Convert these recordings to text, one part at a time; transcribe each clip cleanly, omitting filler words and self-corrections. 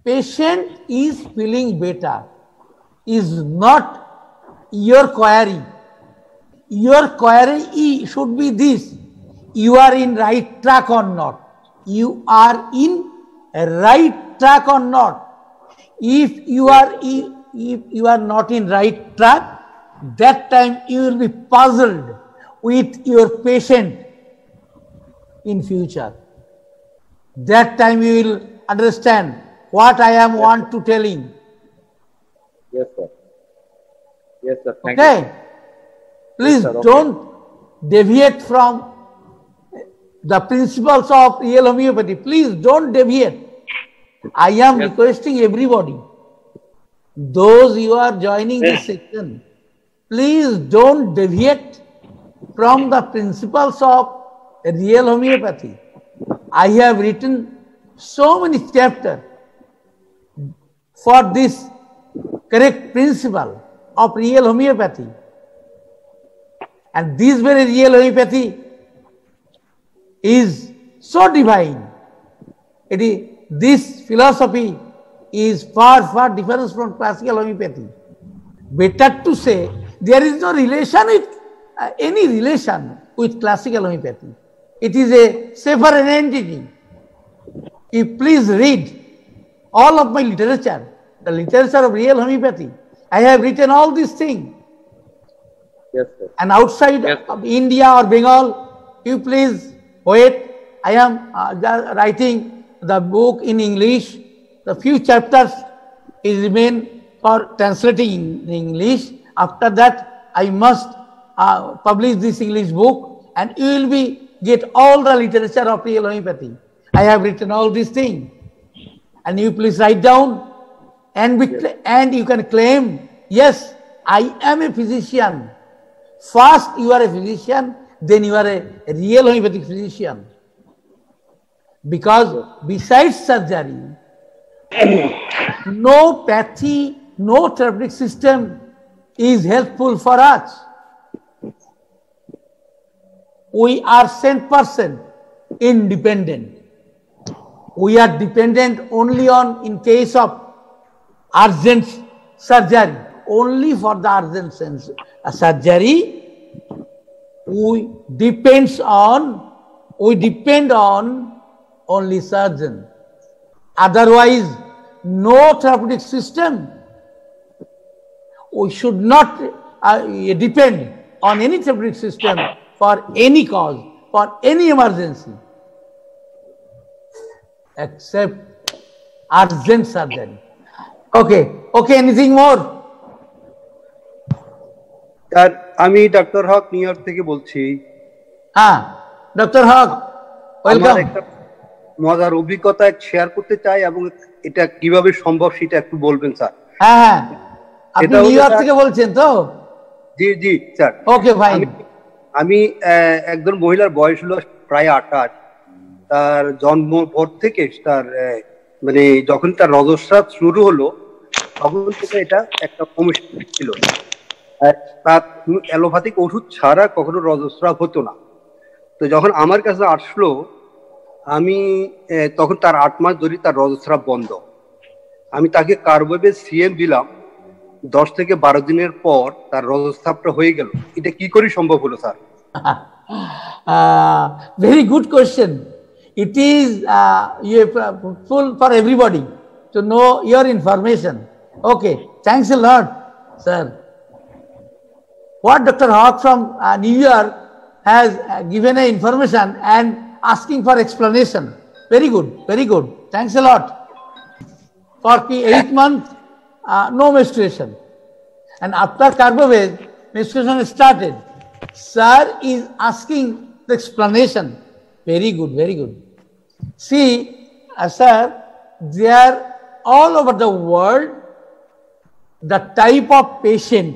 patient is feeling better is not your query. Your query should be this: you are in right track or not? You are in a right track or not? If you are not in right track, that time you will be puzzled with your patient in future. That time you will understand what I am want to telling. Yes, sir. Yes, sir. Thank Okay. you. Please Yes, sir. don't deviate from the principles of real homeopathy. Please don't deviate. I am requesting everybody, those you are joining this section, please don't deviate from the principles of real homeopathy. I have written so many chapters for this correct principle of real homeopathy. And this very real homeopathy is so divine. This philosophy is far, far different from classical homeopathy. Better to say, there is no relation with any relation with classical homeopathy. It is a separate entity. You please read all of my literature, the literature of real homeopathy. I have written all these things. Yes, sir. And outside of India or Bengal, you please wait. I am writing the book in English. The few chapters is remain for translating in English. After that, I must publish this English book, and you will be get all the literature of real homeopathy. I have written all these things, and you please write down, and and you can claim, yes, I am a physician. First, you are a physician, then you are a real homeopathic physician. Because besides surgery, no pathy, no therapeutic system is helpful for us. We are 100% independent. We are dependent only on in case of urgent surgery. Only for the urgent surgery, we depend on only surgeon. Otherwise, no therapeutic system. We should not depend on any therapeutic system for any cause, for any emergency, except urgent surgery. Okay, anything more? আমি doctor হক new York থেকে বলছি। হ্যাঁ, doctor হক, welcome. একটা মজার অভিজ্ঞতা share করতে চাই, এবং এটা কিভাবে সম্ভব সেটা একটু বলবেন স্যার। হ্যাঁ, আপনি নিউ ইয়র্ক থেকে বলছেন তো? জি জি স্যার। ওকে, ফাইন। আমি একজন মহিলার বয়স হলো প্রায় 28। তার জন্ম পর থেকে তার মানে যখন তার রজস্রাব শুরু হলো, তখন থেকে এটা একটা সমস্যা ছিল। তার অ্যালোপ্যাথিক ওষুধ ছাড়া কখনো রজস্রাব হতো না। তো যখন আমার কাছে আসলো, আমি তখন তার 8 মাস ধরে তার রজস্রাব বন্ধ। আমি তাকে কার্বোভেজ সিএম দিলাম, 10 থেকে 12 দিনের পর তার রজস্রাবটা হয়ে গেল। এটা কি করে সম্ভব হলো sir? Very good question. It is full for everybody to know your information. Okay, thanks a lot, sir. What Dr. Hawk from New York has given a information and asking for explanation. Very good, very good. Thanks a lot. For 8 months, no menstruation. And after Carbovez, menstruation started. Sir is asking the explanation. Very good, very good. See, sir, there all over the world, the type of patient,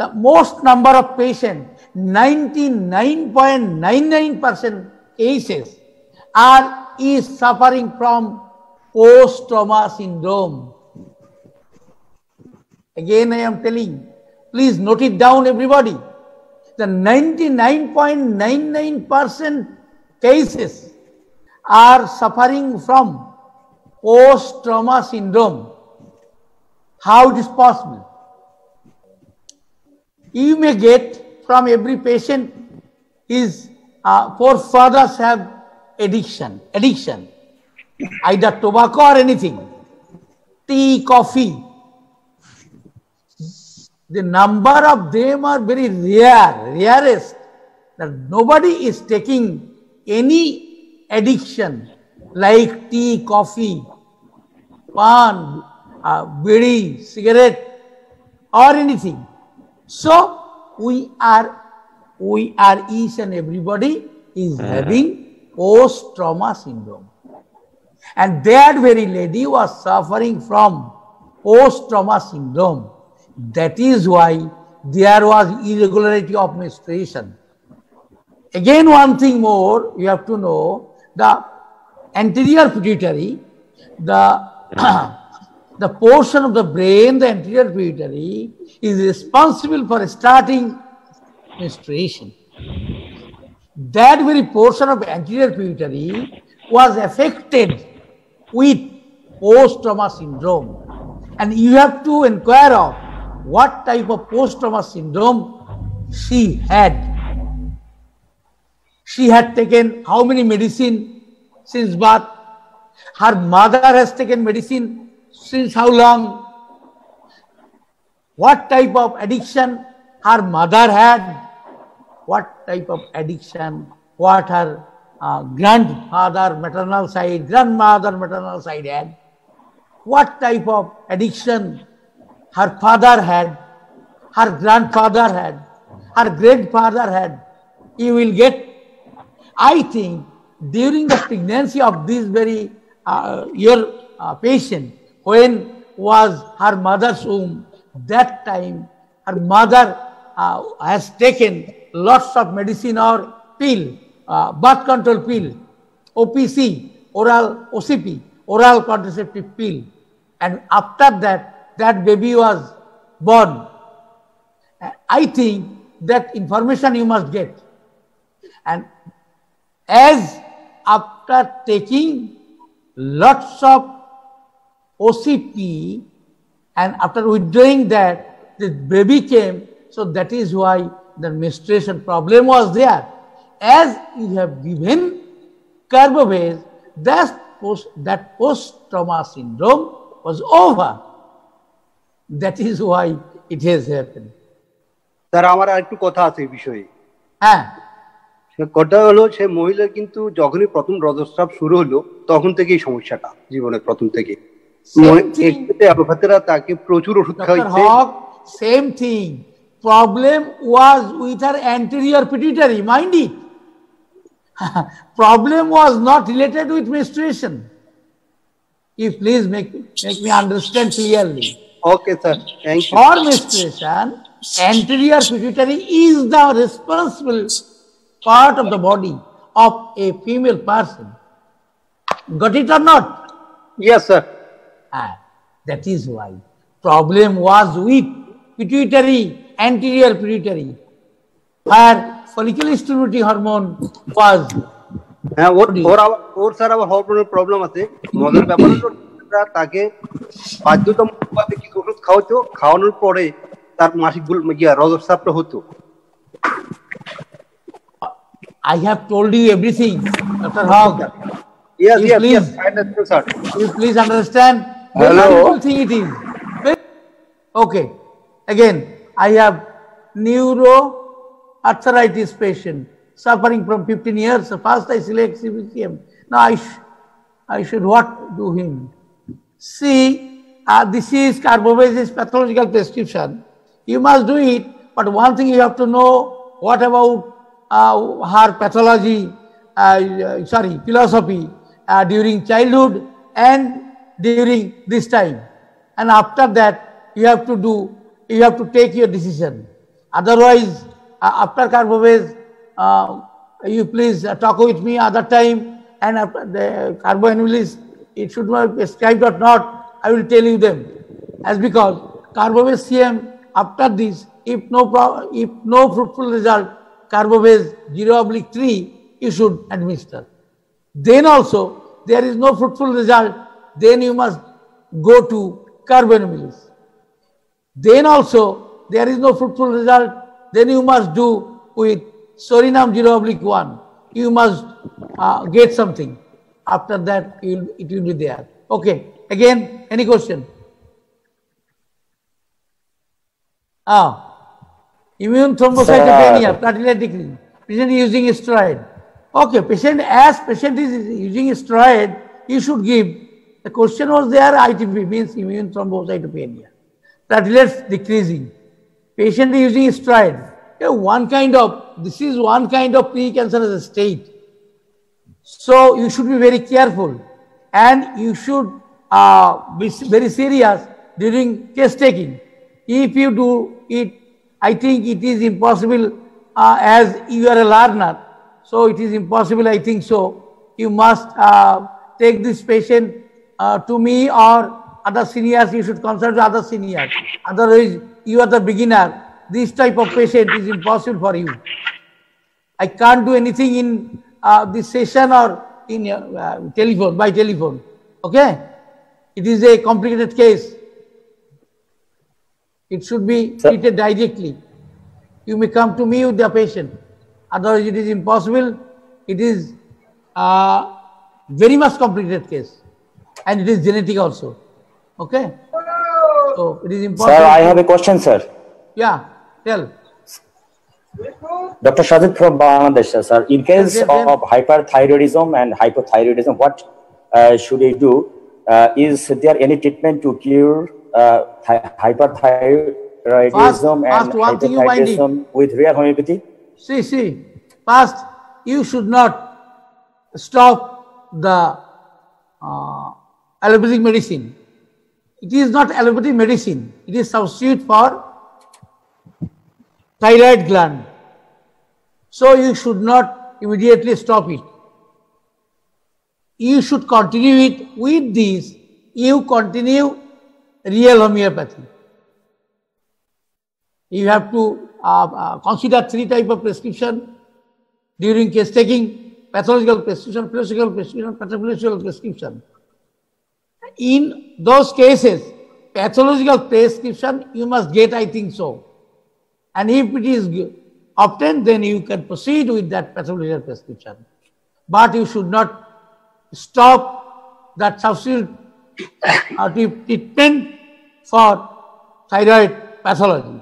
the most number of patients, 99.99% cases is suffering from post-trauma syndrome. Again, I am telling, please note it down, everybody. The 99.99% cases are suffering from post-trauma syndrome. How it is possible? You may get from every patient his forefathers have addiction, either tobacco or anything, tea, coffee. The number of them are very rarest. That nobody is taking any addiction like tea, coffee, pan, bidi, cigarette, or anything. So we are each and everybody is having post-trauma syndrome. And that very lady was suffering from post-trauma syndrome. That is why there was irregularity of menstruation. Again, one thing more you have to know, the anterior pituitary, the portion of the brain, the anterior pituitary, is responsible for starting menstruation. That very portion of anterior pituitary was affected with post-trauma syndrome. And you have to inquire of what type of post-trauma syndrome she had. She had taken how many medicine since birth? Her mother has taken medicine since how long? What type of addiction her mother had? What type of addiction? What her grandfather maternal side, grandmother maternal side had? What type of addiction her father had, her grandfather had, her great-father had? You will get, I think, during the pregnancy of this very your patient, when was her mother's womb, that time her mother has taken lots of medicine or pill, birth control pill, OPC, oral OCP, oral contraceptive pill, and after that, that baby was born. I think that information you must get. And as after taking lots of OCP and after withdrawing that, the baby came, so that is why the menstruation problem was there. As you have given Carbobase, that post-trauma syndrome was over. That is why it has happened. Sir আমার আর একটু কথা আছে এই বিষয়ে। হ্যাঁ, কথা হলো সে মহিলা কিন্তু যখনই প্রথম রজস্রাব শুরু হলো তখন থেকেই সমস্যাটা জীবনের প্রথম থেকে অ্যালোপ্যাথিরা তাকে প্রচুর ওষুধ খাওয়াইছে। Same thing. Problem was with her anterior pituitary, mind it. Problem was not related with menstruation. You please make me understand clearly. Okay, sir. Thank you. For menstruation, anterior pituitary is the responsible part of the body of a female person. Got it or not? Yes, sir. That is why problem was with pituitary, anterior pituitary, where follicular stimulating hormone was. হ্যাঁ, ওর sir আবার হরমোনের problem আছে। মজার ব্যাপার হলো তাকে বাধ্যতামূলকভাবে কিছু ওষুধ খাওয়াতো, খাওয়ানোর পরে তার মাসিক রজস্রাবটা হতো। I have told you everything, Dr. Hogg. Yes, yes, I understand, sir. You please understand. Hello. Very thing it is. Okay. Again, I have neuroarthritis patient suffering from 15 years. First I select CBCM. Now I should what do him? See, this is Carbobase pathological prescription. You must do it, but one thing you have to know, what about her pathology, philosophy during childhood and during this time. And after that, you have to take your decision. Otherwise, after Carbobase, you please talk with me other time, and after the carboanalysis, it should not be prescribed or not, I will tell you them. As because Carbobase CM, after this, if no fruitful result, Carbobase 0/3, you should administer. Then also, there is no fruitful result, then you must go to Carbenomelis. Then also there is no fruitful result, then you must do with Sorinam 0/1. You must get something. After that, it will be there. Okay. Again, any question? Immune thrombocytopenia, platelet decrease. Patient is using steroid. Okay, patient is using steroid, you should give. The question was there, ITP means immune thrombocytopenia. Platelets decreasing. Patient is using steroid. This is one kind of precancerous state. So you should be very careful and you should be very serious during case taking. If you do it, I think it is impossible as you are a learner. So it is impossible, I think so. You must take this patient to me or other seniors. You should consult other seniors. Otherwise, you are the beginner. This type of patient is impossible for you. I can't do anything in this session or in telephone, by telephone. Okay? It is a complicated case. It should be treated directly. You may come to me with the patient. Otherwise, it is impossible. It is very much complicated case. And it is genetic also. Okay? So, it is important. Sir, I have a question, sir. Yeah, tell. Dr. Shazid from Bangladesh, sir. In case of hyperthyroidism and hypothyroidism, what should I do? Is there any treatment to cure hyperthyroidism and hypothyroidism with real homeopathy? See. First, you should not stop the allopathic medicine. It is not allopathic medicine. It is substitute for thyroid gland. So you should not immediately stop it. You should continue it. With this, you continue real homeopathy. You have to consider 3 types of prescription during case taking: pathological prescription, physiological prescription, pathophysiological prescription. In those cases, pathological prescription you must get, I think so. And if it is obtained, then you can proceed with that pathological prescription. But you should not stop that substitute treatment for thyroid pathology.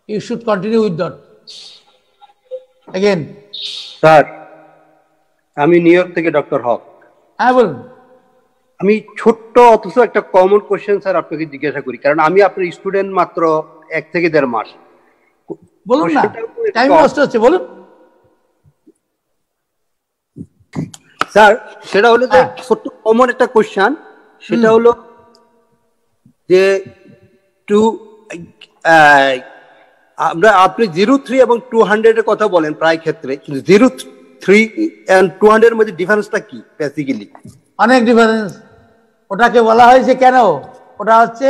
You should continue with that. Again. Sir, আমি new York থেকে doctor হক। হ্যাঁ বলুন। আমি ছোট্ট অথচ একটা common question sir আপনাকে জিজ্ঞাসা করি, কারণ আমি আপনার স্টুডেন্ট মাত্র 1 থেকে 1.5 মাস। বলুন না, টাইম নষ্ট হচ্ছে, বলুন। স্যার, সেটা হলো যে ছোট্ট কমন একটা কোশ্চেন, সেটা হলো যে আপনি 03 এবং 200 এর কথা বলেন প্রায় ক্ষেত্রে, কিন্তু 03 and 200 এর মধ্যে ডিফারেন্সটা কি বেসিক্যালি? অনেক ডিফারেন্স। ওটাকে বলা হয়েছে কেন? ওটা হচ্ছে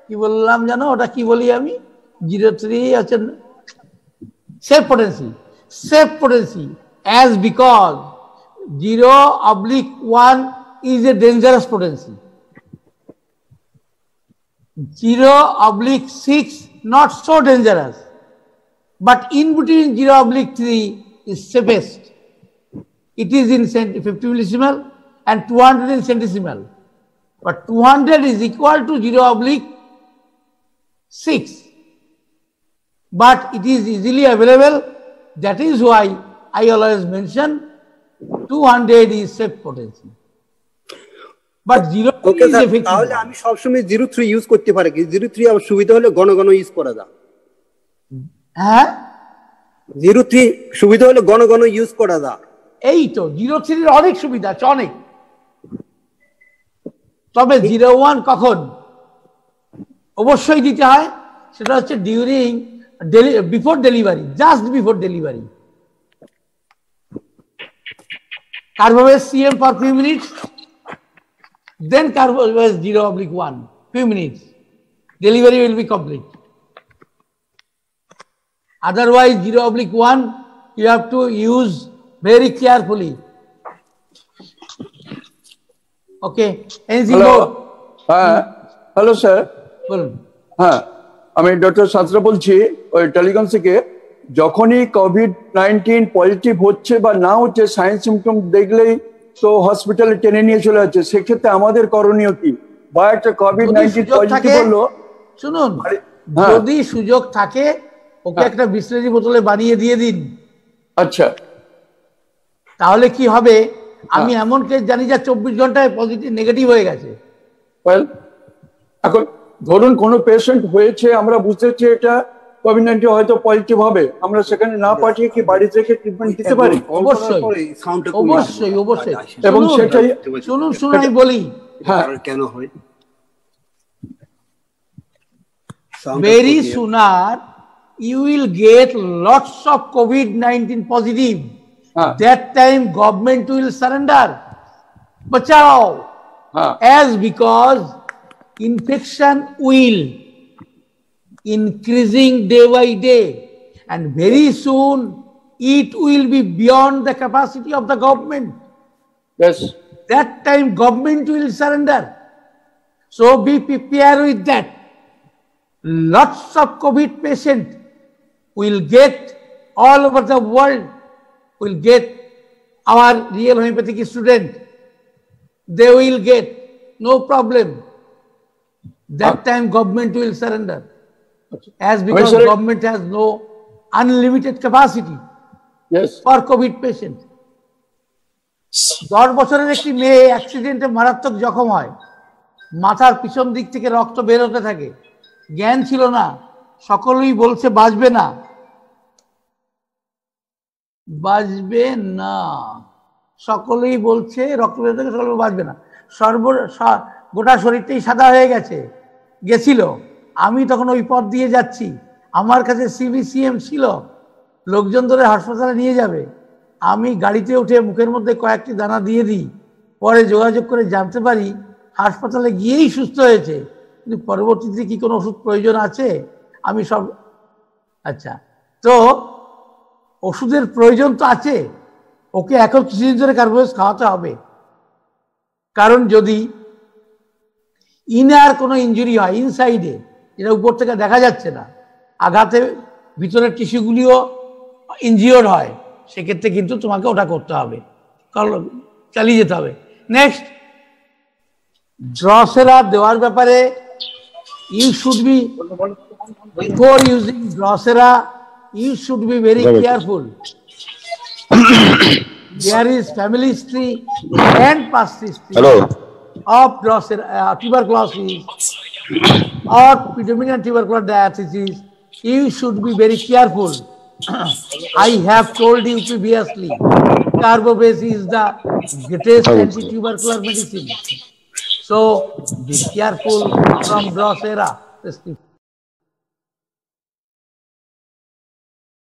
কি বললাম জানো? ওটা কি বলি আমি? 03 হচ্ছে safe potency. Safe potency as because 0/1 is a dangerous potency. 0/6 not so dangerous, but in between 0/3 is safest. It is in 50 millisimal and 200 in centesimal, but 200 is equal to 0/6, but it is easily available. That is why I always mention 200 is safe potency. But 03 is effective. তাহলে আমি সবসময় 03 use করতে পারি কি? 03 আমার সুবিধা হলে ঘন ঘন ইউজ করা যায়। হ্যাঁ, 03 সুবিধা হলে ঘন ঘন ইউজ করা যায়। এই তো 03 এর অনেক সুবিধা আছে, অনেক। তবে 01 কখন অবশ্যই দিতে হয়? সেটা হচ্ছে during before delivery, just before delivery. Carbovis CM for few minutes, then Carbovis 0/1, few minutes. Delivery will be complete. Otherwise, 0/1 you have to use very carefully. Okay. Anything hello more? হ্যাঁ হ্যালো স্যার বলুন। হ্যাঁ আমি doctor Santra বলছি ওই টালিগঞ্জ থেকে। যখনই COVID-19 positive হচ্ছে বা না হচ্ছে, সাইন সিমটম দেখলেই তো হসপিটালে টেনে নিয়ে চলে যাচ্ছে, সেক্ষেত্রে আমাদের করণীয় কি? বা একটা COVID-19 সুযোগ পজিটিভ থাকে, হলো, শুনুন, হ্যাঁ। যদি সুযোগ থাকে ওকে হ্যাঁ। একটা বিসলেরি বোতলে বানিয়ে দিয়ে দিন। আচ্ছা তাহলে কি হবে, আমি এমন কেস জানি যা 24 ঘন্টায় পজিটিভ নেগেটিভ হয়ে গেছে। ওয়েল এখন ধরুন কোনো পেশেন্ট হয়েছে, আমরা বুঝতে পারছি এটা COVID-19 হয়তো পজিটিভ হবে, আমরা সেখানে না পাঠিয়ে কি বাড়ি থেকে ট্রিটমেন্ট দিতে পারি? অবশ্যই অবশ্যই অবশ্যই। এবং সেটাই শুনুন আমি বলি, হ্যাঁ কেন হয় very sooner you will get lots of COVID-19 positive. That time government will surrender. Bachao. As because infection will increasing day by day, and very soon it will be beyond the capacity of the government. Yes. That time government will surrender. So be prepared with that. Lots of COVID patients will get all over the world, will get our real homeopathic student. They will get no problem. That time government will surrender. As because government has no unlimited capacity for COVID patient. 10 বছরের একটি মেয়ে অ্যাক্সিডেন্টে মারাত্মক জখম হয়, মাথার পিছন দিক থেকে রক্ত বের হতে থাকে, জ্ঞান ছিল না, সকলেই বলছে বাঁচবে না, বাঁচবে না, সকলেই বলছে রক্ত বের থেকে সকলে বাঁচবে না, গোটা শরীরটাই সাদা হয়ে গেছিল। আমি তখন ওই পথ দিয়ে যাচ্ছি, আমার কাছে CBCM ছিল, লোকজন ধরে হাসপাতালে নিয়ে যাবে, আমি গাড়িতে উঠে মুখের মধ্যে কয়েকটি দানা দিয়ে দিই, পরে যোগাযোগ করে জানতে পারি হাসপাতালে গিয়েই সুস্থ হয়েছে, কিন্তু পরবর্তীতে কি কোনো ওষুধ প্রয়োজন আছে আমি সব, আচ্ছা তো ওষুধের প্রয়োজন তো আছে, ওকে এখন কিছুদিন ধরে কার্বোহাইড্রেট খাওয়াতে হবে। কারণ যদি ইনার কোনো ইনজুরি হয়, ইনসাইডে, যেটা উপর থেকে দেখা যাচ্ছে না, আঘাতে ভিতরের টিস্যুগুলিও ইনজিওর্ড হয়, সেক্ষেত্রে কিন্তু তোমাকে ওটা করতে হবে, চালিয়ে যেতে হবে। নেক্সট, ড্রসেরা দেওয়ার ব্যাপারে you should be, before using Drosera, you should be very careful. There is family history and past history of Drosera, tuberculosis or predominant tubercular diathesis. You should be very careful. I have told you previously, Carbobase is the greatest anti-tubercular medicine. So be careful from Drosera prescription.